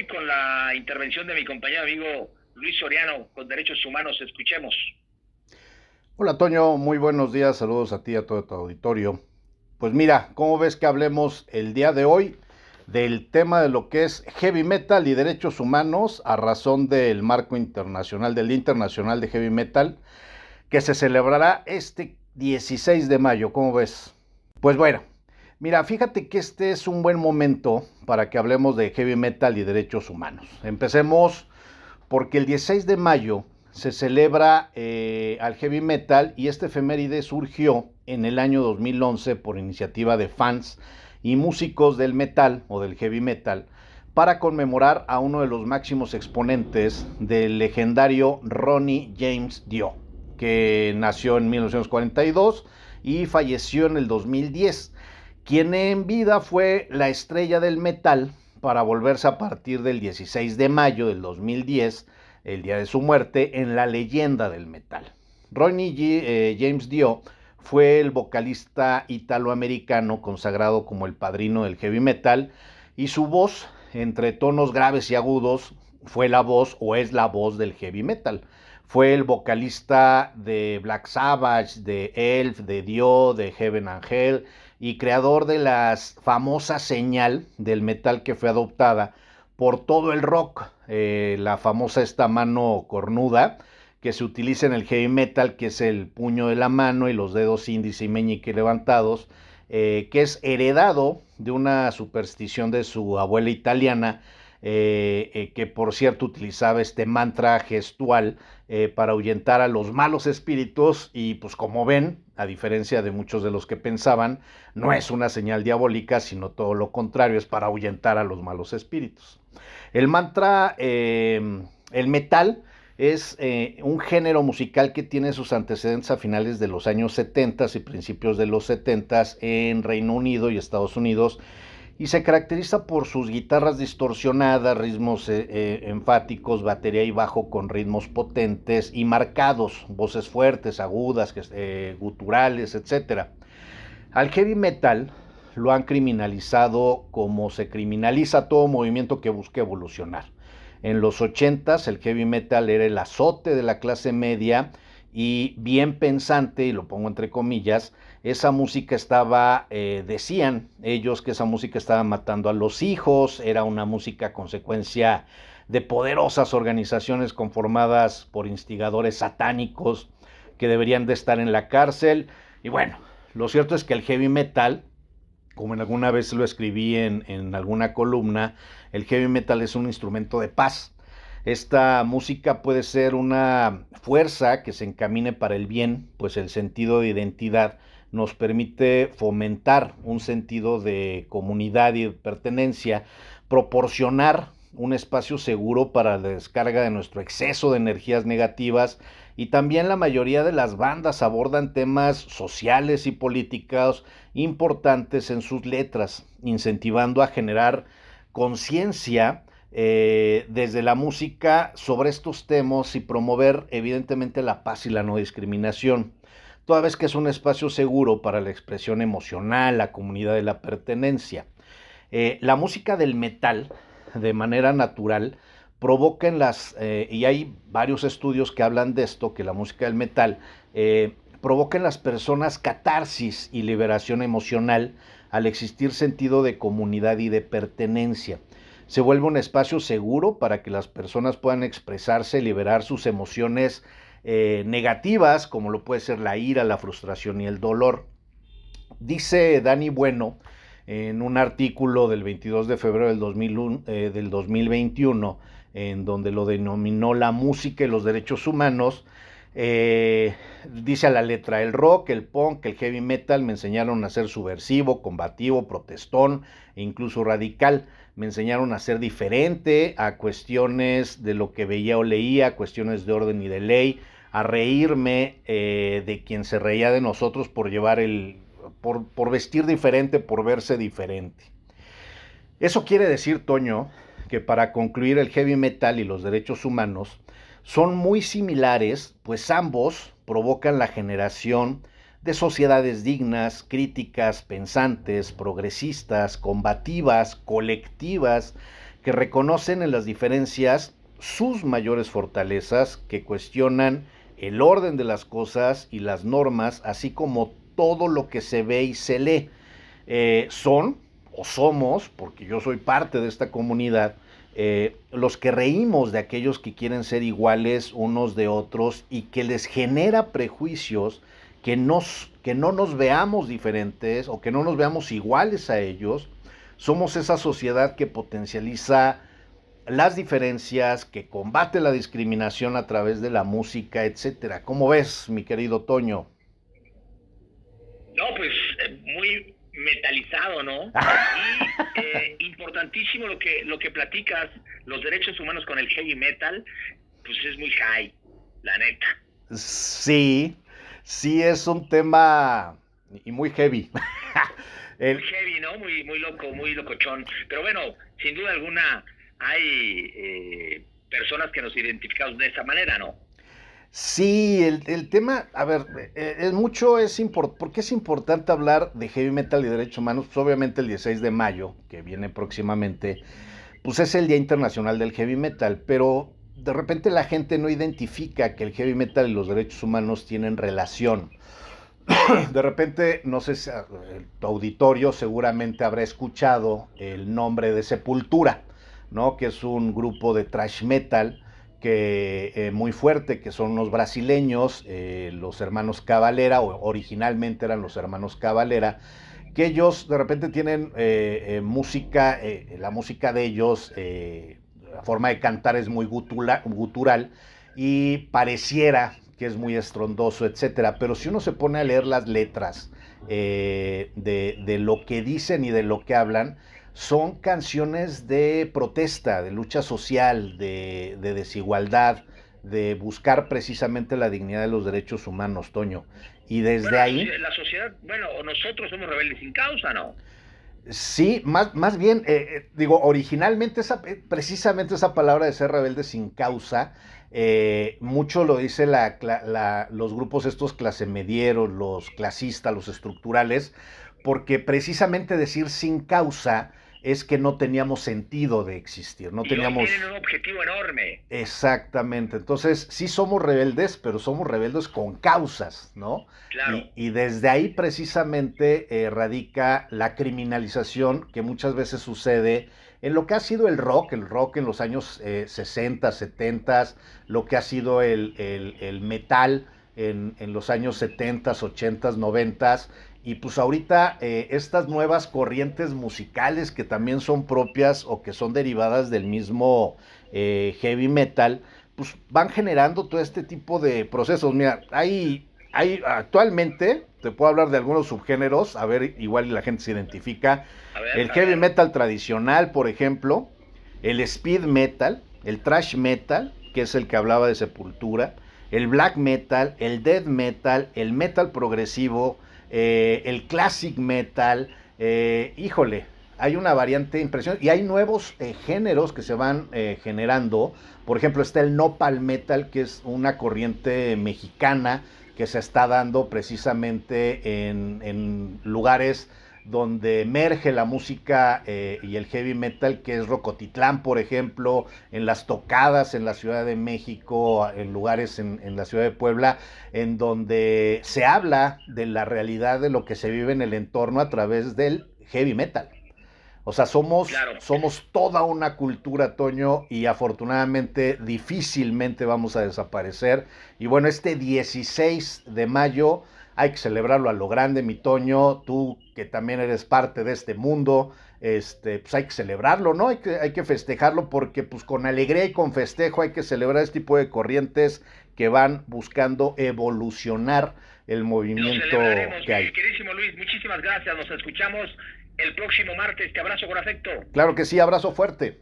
hoy con la intervención de mi compañero amigo Luis Soriano con Derechos Humanos. Escuchemos. Hola Toño, muy buenos días, saludos a ti y a todo tu auditorio. Pues mira, ¿cómo ves que hablemos el día de hoy del tema de lo que es heavy metal y derechos humanos a razón del marco internacional, del Día Internacional de Heavy Metal, que se celebrará este 16 de mayo? ¿Cómo ves? Pues bueno, mira, fíjate que este es un buen momento para que hablemos de heavy metal y derechos humanos. Empecemos porque el 16 de mayo se celebra al heavy metal y este efeméride surgió en el año 2011 por iniciativa de fans y músicos del metal o del heavy metal para conmemorar a uno de los máximos exponentes del legendario Ronnie James Dio, que nació en 1942 y falleció en el 2010, quien en vida fue la estrella del metal para volverse a partir del 16 de mayo del 2010, el día de su muerte, en la leyenda del metal. James Dio fue el vocalista italoamericano consagrado como el padrino del heavy metal y su voz, entre tonos graves y agudos, fue la voz o es la voz del heavy metal. Fue el vocalista de Black Sabbath, de Elf, de Dio, de Heaven and Hell y creador de la famosa señal del metal que fue adoptada por todo el rock, la famosa esta mano cornuda que se utiliza en el heavy metal, que es el puño de la mano y los dedos índice y meñique levantados, que es heredado de una superstición de su abuela italiana, que por cierto utilizaba este mantra gestual para ahuyentar a los malos espíritus y pues como ven, a diferencia de muchos de los que pensaban, no es una señal diabólica, sino todo lo contrario, es para ahuyentar a los malos espíritus. El mantra, el metal, es un género musical que tiene sus antecedentes a finales de los años 70 y principios de los 70 en Reino Unido y Estados Unidos, y se caracteriza por sus guitarras distorsionadas, ritmos enfáticos, batería y bajo con ritmos potentes y marcados, voces fuertes, agudas, guturales, etc. Al heavy metal lo han criminalizado como se criminaliza todo movimiento que busque evolucionar. En los 80s el heavy metal era el azote de la clase media y bien pensante, y lo pongo entre comillas, esa música estaba, decían ellos que esa música estaba matando a los hijos, era una música consecuencia de poderosas organizaciones conformadas por instigadores satánicos que deberían de estar en la cárcel. Y bueno, lo cierto es que el heavy metal, como en alguna vez lo escribí en alguna columna, el heavy metal es un instrumento de paz. Esta música puede ser una fuerza que se encamine para el bien, pues el sentido de identidad nos permite fomentar un sentido de comunidad y de pertenencia, proporcionar un espacio seguro para la descarga de nuestro exceso de energías negativas, y también la mayoría de las bandas abordan temas sociales y políticos importantes en sus letras, incentivando a generar conciencia desde la música sobre estos temas y promover evidentemente la paz y la no discriminación, toda vez que es un espacio seguro para la expresión emocional, la comunidad de la pertenencia. La música del metal, de manera natural, provoca en y hay varios estudios que hablan de esto, que la música del metal provoca en las personas catarsis y liberación emocional al existir sentido de comunidad y de pertenencia. Se vuelve un espacio seguro para que las personas puedan expresarse, liberar sus emociones negativas, como lo puede ser la ira, la frustración y el dolor. Dice Dani Bueno en un artículo del 22 de febrero del 2021, en donde lo denominó la música y los derechos humanos. Dice a la letra: el rock, el punk, el heavy metal me enseñaron a ser subversivo, combativo, protestón e incluso radical. Me enseñaron a ser diferente, a cuestiones de lo que veía o leía, cuestiones de orden y de ley, a reírme de quien se reía de nosotros por llevar por vestir diferente, por verse diferente. Eso quiere decir, Toño, que para concluir, el heavy metal y los derechos humanos son muy similares, pues ambos provocan la generación de sociedades dignas, críticas, pensantes, progresistas, combativas, colectivas, que reconocen en las diferencias sus mayores fortalezas, que cuestionan el orden de las cosas y las normas, así como todo lo que se ve y se lee. Son, o somos, porque yo soy parte de esta comunidad, los que reímos de aquellos que quieren ser iguales unos de otros y que les genera prejuicios que no nos veamos diferentes o que no nos veamos iguales a ellos. Somos esa sociedad que potencializa las diferencias, que combate la discriminación a través de la música, etcétera. ¿Cómo ves, mi querido Toño? No, pues muy metalizado, ¿no? Y importantísimo lo que platicas, los derechos humanos con el heavy metal, pues es muy high, la neta. Sí, sí es un tema y muy heavy. Muy El, heavy, ¿no? Muy loco, muy locochón. Pero bueno, sin duda alguna hay personas que nos identificamos de esa manera, ¿no? sí, el tema, a ver, ¿por qué es importante hablar de heavy metal y derechos humanos? Pues obviamente el 16 de mayo, que viene próximamente, pues es el Día Internacional del Heavy Metal, pero de repente la gente no identifica que el heavy metal y los derechos humanos tienen relación. De repente, no sé si tu auditorio seguramente habrá escuchado el nombre de Sepultura, ¿no? Que es un grupo de thrash metal que muy fuerte, que son unos brasileños, los hermanos Cavalera, o originalmente eran los hermanos Cavalera, que ellos de repente tienen música, la música de ellos, la forma de cantar es muy gutural y pareciera que es muy estrondoso, etcétera. Pero si uno se pone a leer las letras de lo que dicen y de lo que hablan, son canciones de protesta, de lucha social, de desigualdad, de buscar precisamente la dignidad de los derechos humanos, Toño. Y Bueno, desde ahí, la sociedad, bueno, o nosotros somos rebeldes sin causa, ¿no? sí, más bien, digo, originalmente precisamente esa palabra de ser rebelde sin causa, mucho lo dice los grupos estos clase medieros, los clasistas, los estructurales, porque precisamente decir sin causa es que no teníamos sentido de existir, no Y hoy teníamos. tienen un objetivo enorme. Exactamente, entonces sí somos rebeldes, pero somos rebeldes con causas, ¿no? Claro. Y desde ahí precisamente radica la criminalización que muchas veces sucede en lo que ha sido el rock en los años 60, 70, lo que ha sido el metal en los años 70, 80, 90, y pues ahorita estas nuevas corrientes musicales que también son propias o que son derivadas del mismo heavy metal, pues van generando todo este tipo de procesos. Mira, hay actualmente, te puedo hablar de algunos subgéneros, a ver, igual la gente se identifica. El A heavy ver. metal tradicional, por ejemplo, el speed metal, el thrash metal, que es el que hablaba de Sepultura, el black metal, el death metal, el metal progresivo, el classic metal, híjole, hay una variante impresionante y hay nuevos géneros que se van generando. Por ejemplo, está el nopal metal, que es una corriente mexicana que se está dando precisamente en lugares donde emerge la música y el heavy metal, que es Rocotitlán, por ejemplo, en las tocadas en la Ciudad de México, en lugares en la Ciudad de Puebla, en donde se habla de la realidad de lo que se vive en el entorno a través del heavy metal. O sea, Claro. somos toda una cultura, Toño, y afortunadamente difícilmente vamos a desaparecer. Y bueno, este 16 de mayo hay que celebrarlo a lo grande, mi Toño, tú que también eres parte de este mundo, pues hay que celebrarlo, ¿no? Hay que festejarlo porque pues con alegría y con festejo hay que celebrar este tipo de corrientes que van buscando evolucionar el Lo movimiento celebraremos, que mi hay. queridísimo Luis. Muchísimas gracias. Nos escuchamos el próximo martes. Te abrazo con afecto. Claro que sí, abrazo fuerte.